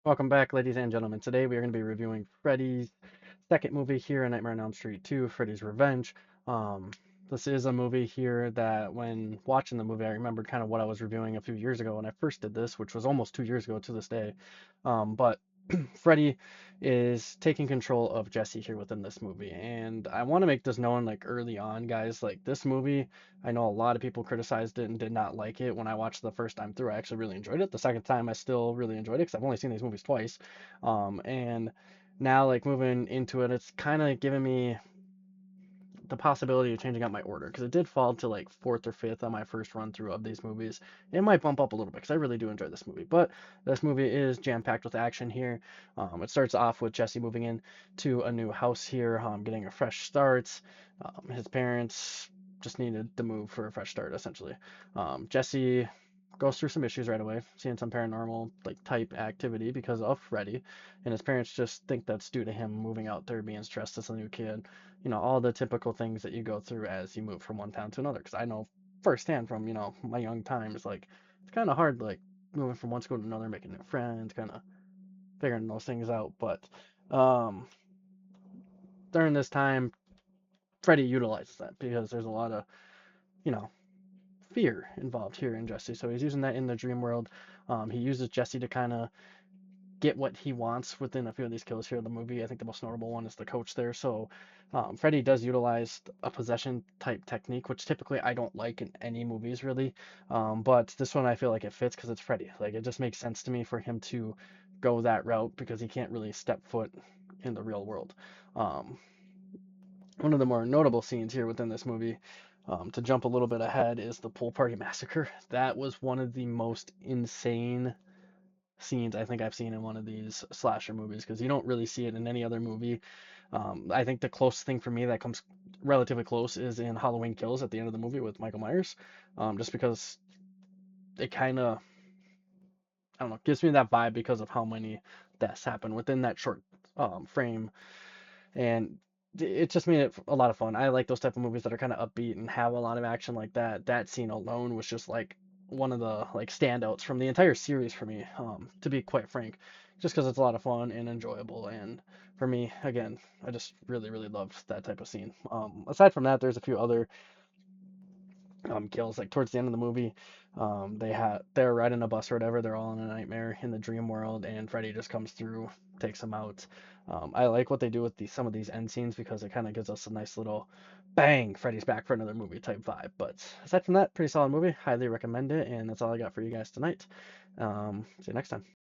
Welcome back, ladies and gentlemen. Today we are going to be reviewing Freddy's second movie here in Nightmare on Elm Street 2, Freddy's Revenge. Um, this is a movie here that when watching the movie, I remembered kind of what I was reviewing a few years ago when I first did this, which was almost 2 years ago to this day. But Freddy is taking control of Jesse here within this movie. And I want to make this known like early on, guys, like this movie, I know a lot of people criticized it and did not like it when I watched it the first time through. I actually really enjoyed it. The second time I still really enjoyed it because I've only seen these movies twice. And now like moving into it, it's kind of giving me the possibility of changing out my order because it did fall to like fourth or fifth on my first run through of these movies. It might bump up a little bit because I really do enjoy this movie, but this movie is jam packed with action here. It starts off with Jesse moving in to a new house here, getting a fresh start. His parents just needed to move for a fresh start essentially. Jesse goes through some issues right away, seeing some paranormal like type activity because of Freddy, and his parents just think that's due to him moving out there, being stressed as a new kid, all the typical things that you go through as you move from one town to another. Because I know firsthand from, my young times, like, it's kind of hard, like, moving from one school to another, making new friends, kind of figuring those things out. But um, during this time, Freddy utilizes that because there's a lot of, you know, fear involved here in Jesse. So he's using that in the dream world. He uses Jesse to kind of get what he wants within a few of these kills here in the movie. I think the most notable one is the coach there. So Freddy does utilize a possession type technique, which typically I don't like in any movies really. But this one I feel like it fits because it's Freddy. Like it just makes sense to me for him to go that route because he can't really step foot in the real world. Um, One of the more notable scenes here within this movie, to jump a little bit ahead, is the pool party massacre. That was one of the most insane scenes I think I've seen in one of these slasher movies because you don't really see it in any other movie. I think the closest thing for me that comes relatively close is in Halloween Kills at the end of the movie with Michael Myers, just because it kind of, I don't know, gives me that vibe because of how many deaths happen within that short frame, and it just made it a lot of fun. I like those type of movies that are kind of upbeat and have a lot of action like that. That scene alone was just like one of the like standouts from the entire series for me, to be quite frank, just because it's a lot of fun and enjoyable. And for me, again, I just really, really loved that type of scene. Aside from that, there's a few other kills like towards the end of the movie. They're riding a bus or whatever, they're all in a nightmare in the dream world and Freddy just comes through, takes them out. I like what they do with some of these end scenes because it kind of gives us a nice little bang, Freddy's back for another movie type vibe. But aside from that, pretty solid movie, highly recommend it, and that's all I got for you guys tonight. See you next time.